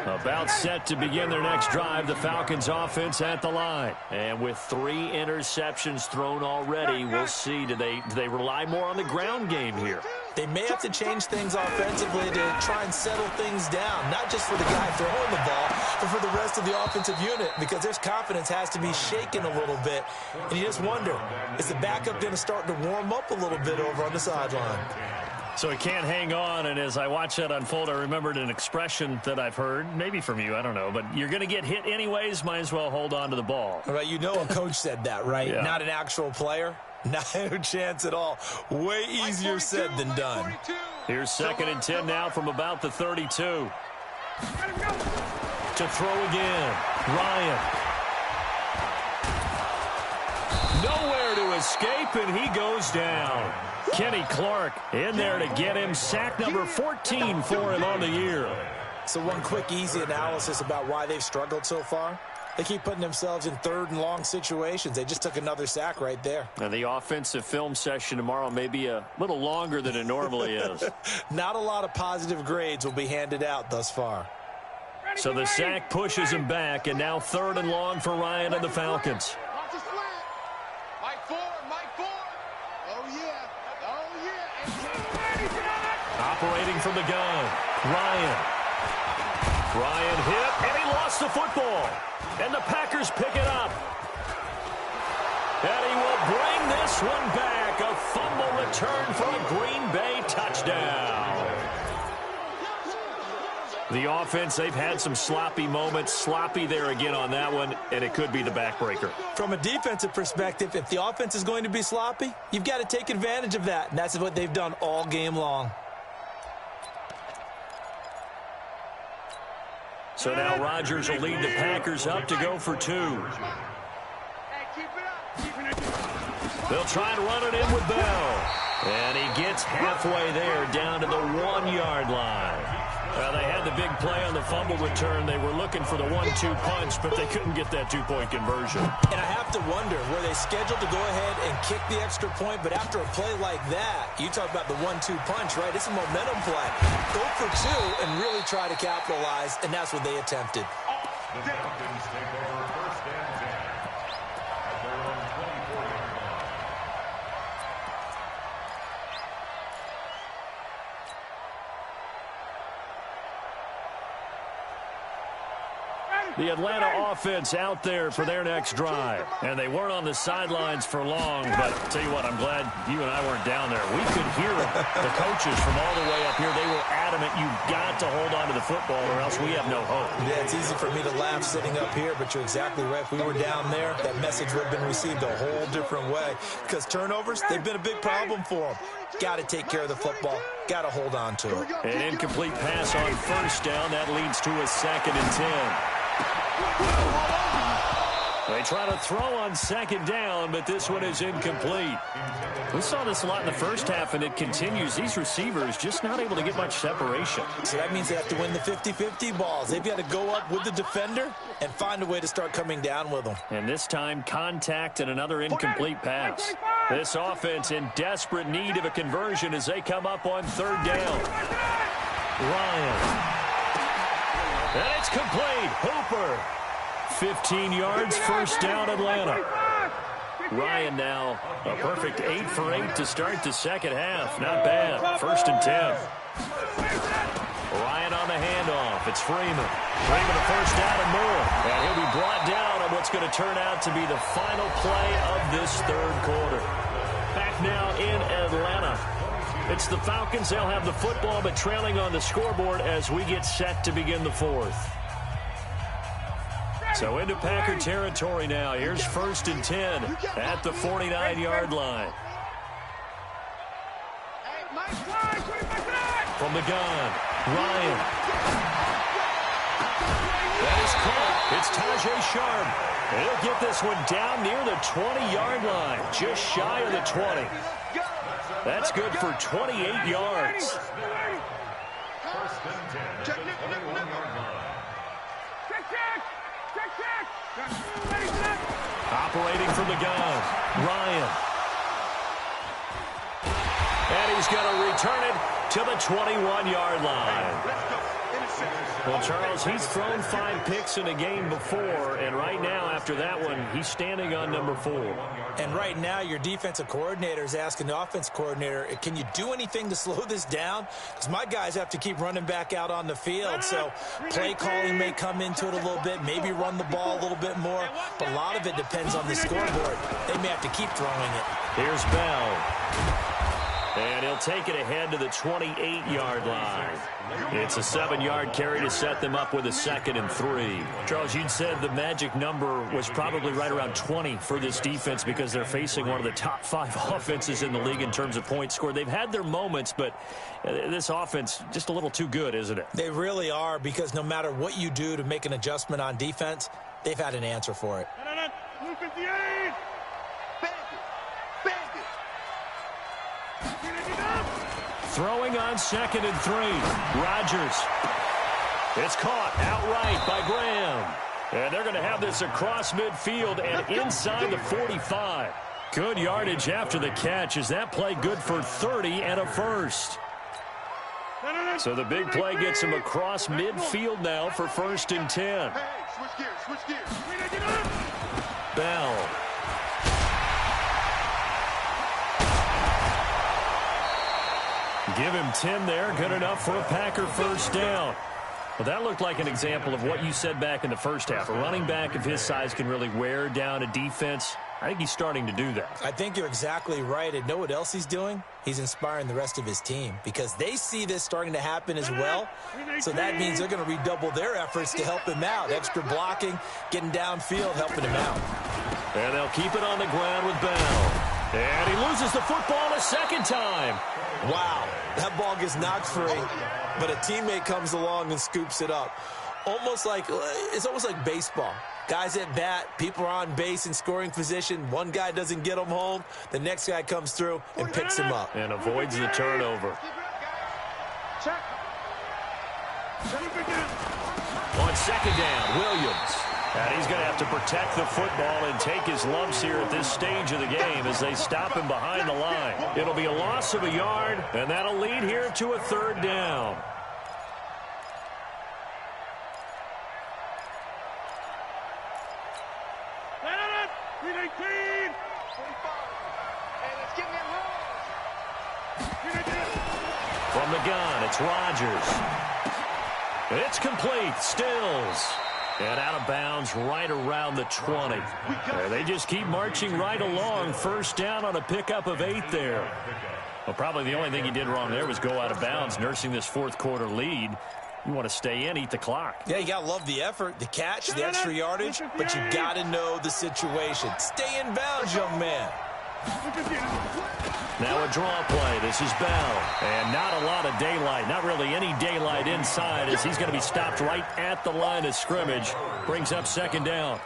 About set to begin their next drive, the Falcons offense at the line. And with 3 interceptions thrown already, we'll see, do they rely more on the ground game here? They may have to change things offensively to try and settle things down, not just for the guy throwing the ball, but for the rest of the offensive unit, because their confidence has to be shaken a little bit. And you just wonder, is the backup going to start to warm up a little bit over on the sideline? So he can't hang on, and as I watch that unfold, I remembered an expression that I've heard, maybe from you, I don't know, but you're going to get hit anyways, might as well hold on to the ball. All right, you know a coach said that, right? Yeah. Not an actual player. No chance at all. Way easier said than done. Here's 2nd and 10 now from about the 32. To throw again. Ryan. Nowhere to escape, and he goes down. Kenny Clark in there to get him. Sack number 14 for him on the year. So one quick, easy analysis about why they've struggled so far. They keep putting themselves in 3rd and long situations. They just took another sack right there. And the offensive film session tomorrow may be a little longer than it normally is. Not a lot of positive grades will be handed out thus far. So the sack pushes him back, and now 3rd and long for Ryan and the Falcons. Watch the slant. Mike 4, Mike 4. Oh, yeah. Oh, yeah. Operating from the gun. Ryan. Ryan hit, and he lost the football. And the Packers pick it up. And he will bring this one back. A fumble return for a Green Bay touchdown. The offense, they've had some sloppy moments. Sloppy there again on that one, and it could be the backbreaker. From a defensive perspective, if the offense is going to be sloppy, you've got to take advantage of that, and that's what they've done all game long. So now Rodgers will lead the Packers up to go for 2. They'll try to run it in with Bell. And he gets halfway there down to the 1-yard line. Well, they had the big play on the fumble return. They were looking for the 1-2 punch, but they couldn't get that 2-point conversion. And I have to wonder, were they scheduled to go ahead and kick the extra point? But after a play like that, you talk about the 1-2 punch, right? It's a momentum play. Go for 2 and really try to capitalize, and that's what they attempted. The Falcons take over first and 10 at their own 24-yard line. The Atlanta offense out there for their next drive. And they weren't on the sidelines for long, but I'll tell you what, I'm glad you and I weren't down there. We could hear the coaches from all the way up here. They were adamant, you've got to hold on to the football or else we have no hope. Yeah, it's easy for me to laugh sitting up here, but you're exactly right. If we were down there, that message would have been received a whole different way. Because turnovers, they've been a big problem for them. Got to take care of the football. Got to hold on to it. An incomplete pass on first down. That leads to a 2nd and 10. They try to throw on 2nd down, but this one is incomplete. We saw this a lot in the first half, and it continues. These receivers just not able to get much separation. So that means they have to win the 50-50 balls. They've got to go up with the defender and find a way to start coming down with them. And this time, contact and another incomplete pass. This offense in desperate need of a conversion as they come up on 3rd down. Ryan. And it's complete. Hooper. 15 yards, first down, Atlanta. Ryan now a perfect 8 for 8 to start the second half. Not bad. 1st and 10. Ryan on the handoff. It's Freeman. Freeman a first down and more. And he'll be brought down on what's going to turn out to be the final play of this 3rd quarter. Back now in Atlanta. It's the Falcons. They'll have the football, but trailing on the scoreboard as we get set to begin the 4th. So into Packer territory now. Here's 1st and 10 at the 49-yard line. From the gun, Ryan. That is caught. It's Tajay Sharp. He'll get this one down near the 20-yard line, just shy of the 20. That's good for 28 yards. 1st and 10 at the 21-yard line. Operating from the gun, Ryan. And he's going to return it to the 21-yard line. Well, Charles, he's thrown 5 picks in a game before, and right now, after that one, he's standing on number 4. And right now, your defensive coordinator is asking the offense coordinator, can you do anything to slow this down? Because my guys have to keep running back out on the field, so play calling may come into it a little bit, maybe run the ball a little bit more, but a lot of it depends on the scoreboard. They may have to keep throwing it. Here's Bell. And he'll take it ahead to the 28-yard line. It's a 7-yard carry to set them up with a 2nd and 3. Charles, you'd said the magic number was probably right around 20 for this defense because they're facing one of the top 5 offenses in the league in terms of points scored. They've had their moments, but this offense just a little too good, isn't it? They really are, because no matter what you do to make an adjustment on defense, they've had an answer for it. Throwing on 2nd and 3. Rodgers. It's caught outright by Graham. And they're going to have this across midfield and inside the 45. Good yardage after the catch. Is that play good for 30 and a first? So the big play gets him across midfield now for 1st and 10. Switch gears. Bell. Give him 10 there. Good enough for a Packer first down. Well, that looked like an example of what you said back in the first half. A running back of his size can really wear down a defense. I think he's starting to do that. I think you're exactly right. And know what else he's doing? He's inspiring the rest of his team because they see this starting to happen as well. So that means they're going to redouble their efforts to help him out. Extra blocking, getting downfield, helping him out. And they'll keep it on the ground with Bell. And he loses the football a second time. Wow, that ball gets knocked free, but a teammate comes along and scoops it up. It's almost like baseball. Guys at bat, people are on base in scoring position. One guy doesn't get him home. The next guy comes through and picks him up. And avoids the turnover. On second down, Williams. And he's going to have to protect the football and take his lumps here at this stage of the game as they stop him behind the line. It'll be a loss of a yard, and that'll lead here to a third down. From the gun, it's Rodgers. It's complete. Stills. And out of bounds right around the 20. They just keep marching right along. First down on a pickup of 8 there. Well, probably the only thing he did wrong there was go out of bounds, nursing this fourth quarter lead. You want to stay in, eat the clock. Yeah, you got to love the effort, the catch, the extra yardage, but you got to know the situation. Stay in bounds, young man. Now a draw play. This is Bell. And not a lot of daylight. Not really any daylight inside as he's going to be stopped right at the line of scrimmage. Brings up second down.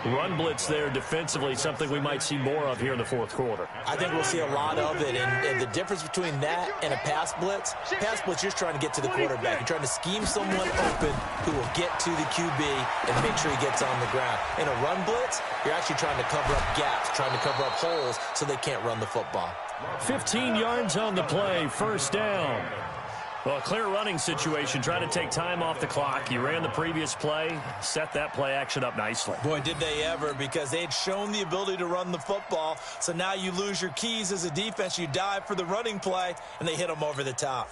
Run blitz there defensively, something we might see more of here in the fourth quarter. I think we'll see a lot of it, and the difference between that and a pass blitz, you're just trying to get to the quarterback. You're trying to scheme someone open who will get to the QB and make sure he gets on the ground. In a run blitz, you're actually trying to cover up gaps, trying to cover up holes so they can't run the football. 15 yards on the play, first down. Well, a clear running situation. Try to take time off the clock. You ran the previous play, set that play action up nicely. Boy, did they ever, because they had shown the ability to run the football. So now you lose your keys as a defense. You dive for the running play, and they hit them over the top.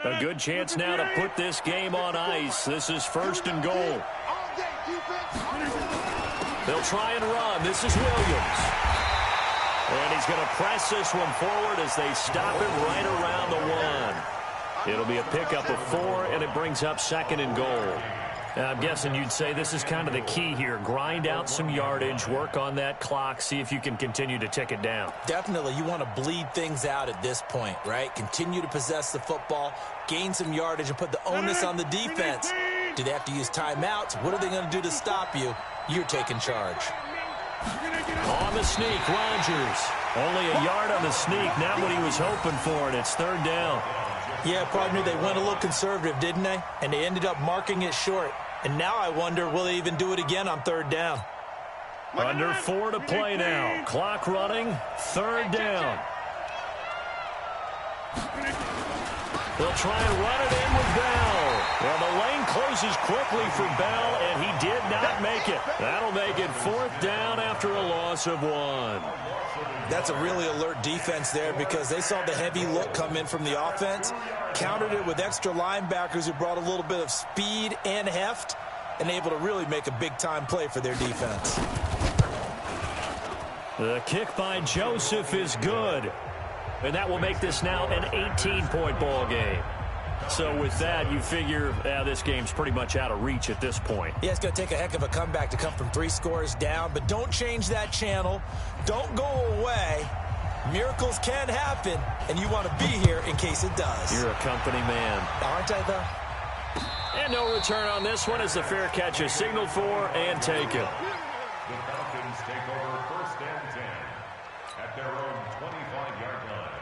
A good chance now to put this game on ice. This is first and goal. They'll try and run. This is Williams. And he's going to press this one forward as they stop him right around the 1. It'll be a pickup of 4, and it brings up second and goal. I'm guessing you'd say this is kind of the key here. Grind out some yardage, work on that clock, see if you can continue to tick it down. Definitely. You want to bleed things out at this point, right? Continue to possess the football, gain some yardage, and put the onus on the defense. Do they have to use timeouts? What are they going to do to stop you? You're taking charge. On the sneak, Rodgers. Only a yard on the sneak, not what he was hoping for, and it's third down. Yeah, partner, they went a little conservative, didn't they? And they ended up marking it short. And now I wonder, will they even do it again on third down? Under 4 to play now. Clock running, third down. They'll try and run it in with Bell. Well, the lane closes quickly for Bell, and he did not make it. That'll make it fourth down after a loss of 1. That's a really alert defense there because they saw the heavy look come in from the offense, countered it with extra linebackers who brought a little bit of speed and heft, and able to really make a big-time play for their defense. The kick by Joseph is good, and that will make this now an 18-point ball game. So with that, you figure this game's pretty much out of reach at this point. Yeah, it's going to take a heck of a comeback to come from 3 scores down, but don't change that channel. Don't go away. Miracles can happen, and you want to be here in case it does. You're a company man. Aren't I, though? And no return on this one as the fair catch is signaled for and taken. The Falcons take over first and 10 at their own 25-yard line.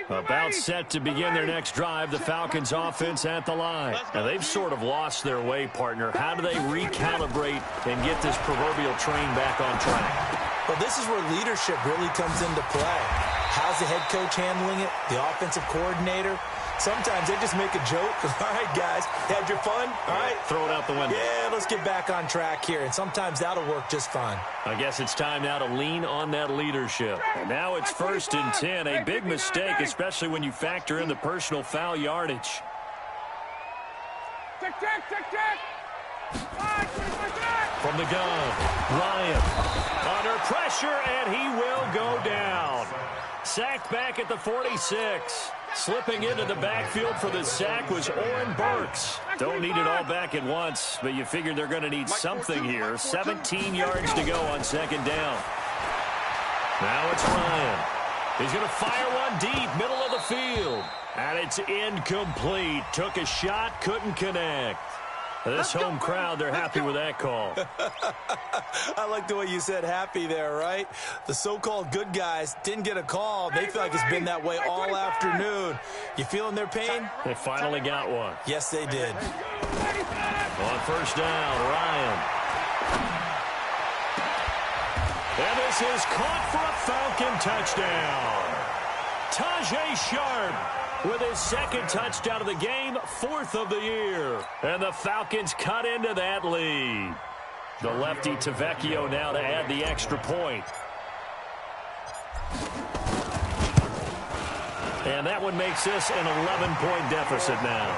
About set to begin their next drive, the Falcons offense at the line. Now, they've sort of lost their way, partner. How do they recalibrate and get this proverbial train back on track? Well, this is where leadership really comes into play. How's the head coach handling it? The offensive coordinator? Sometimes they just make a joke. All right, guys, had your fun? All right. Throw it out the window. Yeah, let's get back on track here. And sometimes that'll work just fine. I guess it's time now to lean on that leadership. And now it's 1st and 10. A big mistake, especially when you factor in the personal foul yardage. Tick, tick, tick, tick. From the gun, Ryan under pressure, and he will go down. Sacked back at the 46. Slipping into the backfield for the sack was Oren Burks. Don't need it all back at once, but you figure they're going to need something here. 17 yards to go on 2nd down. Now it's Ryan. He's going to fire one deep, middle of the field. And it's incomplete. Took a shot, couldn't connect. This home crowd, they're happy with that call. I like the way you said happy there, right? The so-called good guys didn't get a call. They feel like it's been that way all afternoon. You feeling their pain? They finally got one. Yes, they did. On 1st down, Ryan. And this is caught for a Falcon touchdown. Tajay Sharp with his 2nd touchdown of the game, 4th of the year. And the Falcons cut into that lead. The lefty Tavecchio now to add the extra point. And that one makes this an 11-point deficit now.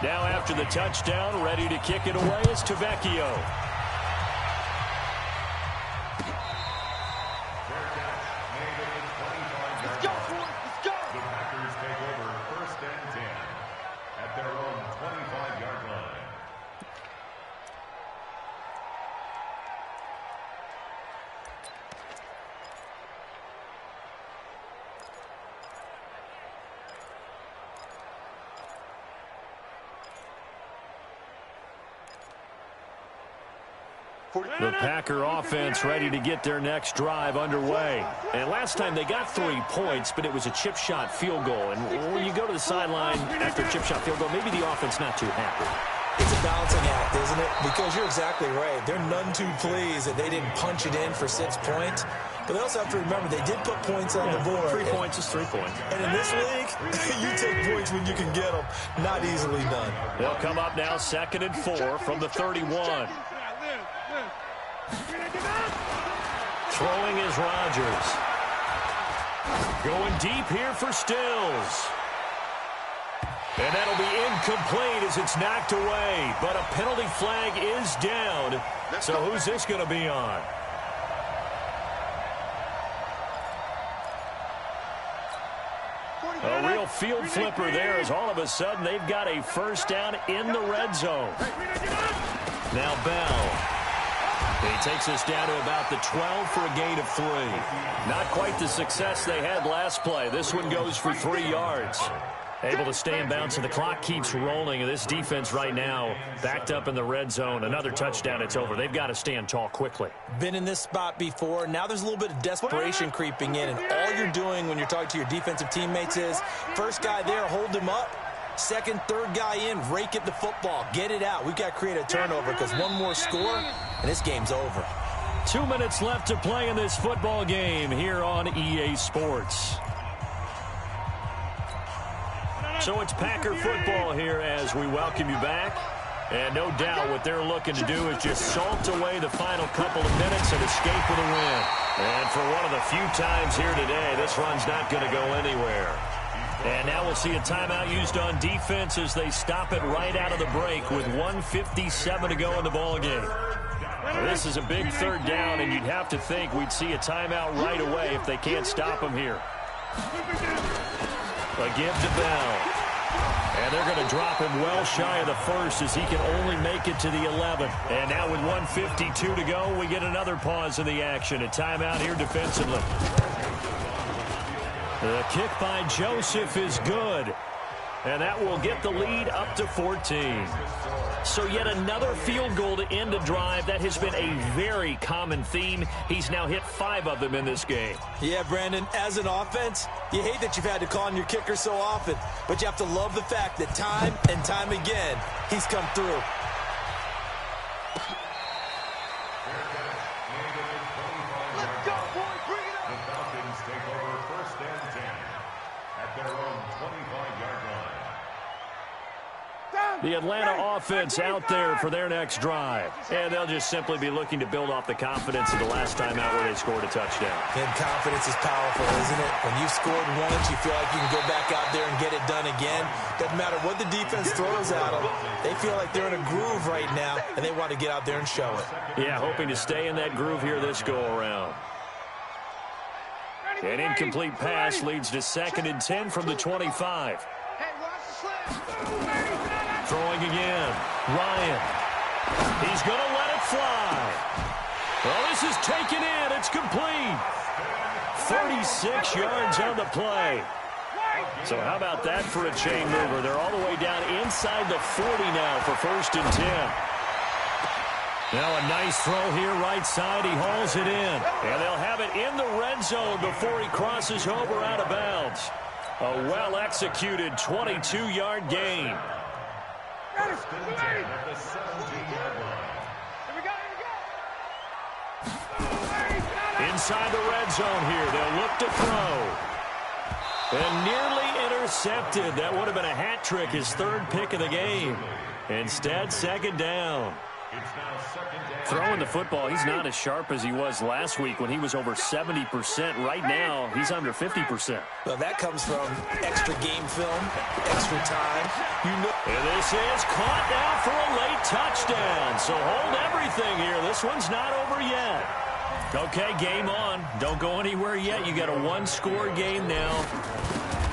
Now after the touchdown, ready to kick it away is Tavecchio. The Packer offense ready to get their next drive underway. And last time they got 3 points, but it was a chip shot field goal. And when you go to the sideline after a chip shot field goal, maybe the offense not too happy. It's a balancing act, isn't it? Because you're exactly right. They're none too pleased that they didn't punch it in for 6 points. But they also have to remember they did put points on the board. 3 points is 3 points. And in this league, you take points when you can get them. Not easily done. They'll come up now 2nd and 4 from the 31. Throwing is Rodgers. Going deep here for Stills. And that'll be incomplete as it's knocked away. But a penalty flag is down. So who's this going to be on? A real field flipper there as all of a sudden they've got a 1st down in the red zone. Now Bell. He takes us down to about the 12 for a gain of 3. Not quite the success they had last play. This one goes for 3 yards. Able to stay in bounds, and the clock keeps rolling. And this defense right now backed up in the red zone. Another touchdown, it's over. They've got to stand tall quickly. Been in this spot before. Now there's a little bit of desperation creeping in. And all you're doing when you're talking to your defensive teammates is, first guy there, hold him up. 2nd, 3rd guy in, rake at the football. Get it out. We've got to create a turnover because one more score, and this game's over. 2 minutes left to play in this football game here on EA Sports. So it's Packer football here as we welcome you back. And no doubt what they're looking to do is just salt away the final couple of minutes and escape with a win. And for one of the few times here today, this run's not going to go anywhere. And now we'll see a timeout used on defense as they stop it right out of the break with 1:57 to go in the ballgame. Now, this is a big 3rd down, and you'd have to think we'd see a timeout right away if they can't stop him here. A give to Bell. And they're going to drop him well shy of the 1st as he can only make it to the 11. And now with 1:52 to go, we get another pause in the action. A timeout here defensively. The kick by Joseph is good. And that will get the lead up to 14. So yet another field goal to end a drive. That has been a very common theme. He's now hit 5 of them in this game. Yeah, Brandon, as an offense, you hate that you've had to call on your kicker so often, but you have to love the fact that time and time again, he's come through. Let's go, boy. Bring it up. The Falcons take over 1st and 10 at their own 25-yard line. The Atlanta offense out there for their next drive. And they'll just simply be looking to build off the confidence of the last time out where they scored a touchdown. And confidence is powerful, isn't it? When you've scored once, you feel like you can go back out there and get it done again. Doesn't matter what the defense throws at them. They feel like they're in a groove right now, and they want to get out there and show it. Yeah, hoping to stay in that groove here this go-around. An incomplete pass leads to 2nd and 10 from the 25. Hey, watch the slip. Throwing again. Ryan. He's going to let it fly. Well, this is taken in. It's complete. 36 yards on the play. So how about that for a chain mover? They're all the way down inside the 40 now for 1st and 10. Now a nice throw here right side. He hauls it in. And they'll have it in the red zone before he crosses over out of bounds. A well-executed 22-yard gain. Inside the red zone here. They'll look to throw. And nearly intercepted. That would have been a hat trick, his 3rd pick of the game. Instead, 2nd down. Throwing the football, he's not as sharp as he was last week when he was over 70%. Right now, he's under 50%. Well, that comes from extra game film, extra time. And this is caught now for a late touchdown. So hold everything here. This one's not over yet. Okay, game on. Don't go anywhere yet. You got a 1-score game now.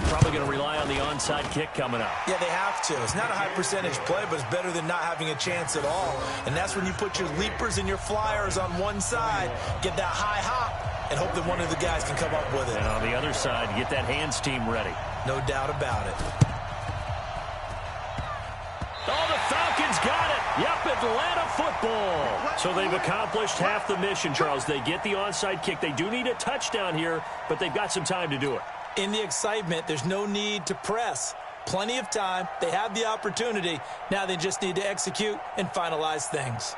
Probably going to rely on the onside kick coming up. Yeah, they have to. It's not a high percentage play, but it's better than not having a chance at all. And that's when you put your leapers and your flyers on one side, get that high hop, and hope that one of the guys can come up with it. And on the other side, get that hands team ready. No doubt about it. Oh, the Falcons got it. Yep, Atlanta football. So they've accomplished half the mission, Charles. They get the onside kick. They do need a touchdown here, but they've got some time to do it. In the excitement, there's no need to press. Plenty of time. They have the opportunity. Now they just need to execute and finalize things.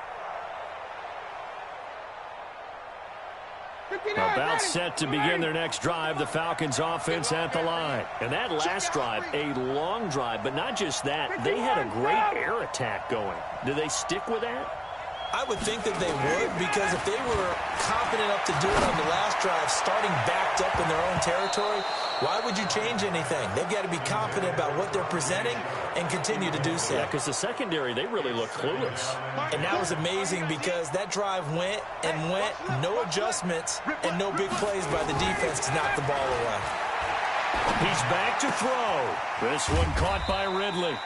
About set to begin their next drive, the Falcons offense at the line. And that last drive, a long drive, but not just that. They had a great air attack going. Do they stick with that? I would think that they would, because if they were confident enough to do it on the last drive, starting backed up in their own territory, why would you change anything? They've got to be confident about what they're presenting and continue to do so. Yeah, because the secondary, they really look clueless. And that was amazing because that drive went and went, no adjustments, and no big plays by the defense to knock the ball away. He's back to throw. This one caught by Ridley.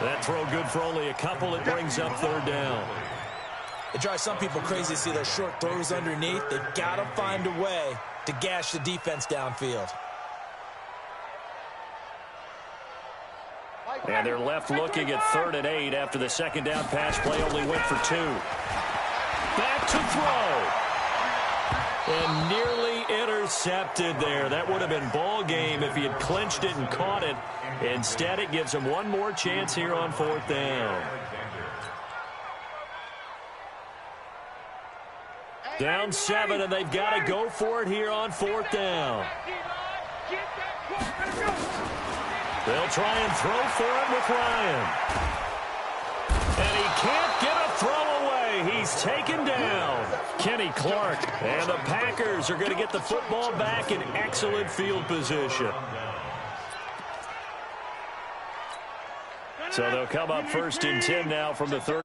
That throw good for only a couple. It brings up 3rd down. It drives some people crazy to see those short throws underneath. They've got to find a way to gash the defense downfield. And they're left looking at 3rd and 8 after the 2nd down pass play only went for 2. Back to throw. And nearly intercepted there. That would have been ball game if he had clinched it and caught it. Instead, it gives him one more chance here on 4th down. Down 7, and they've got to go for it here on 4th down. They'll try and throw for it with Ryan. And he can't get a throw away. He's taken down. Kenny Clark. And the Packers are going to get the football back in excellent field position. So they'll come up 1st and 10 now from the 30.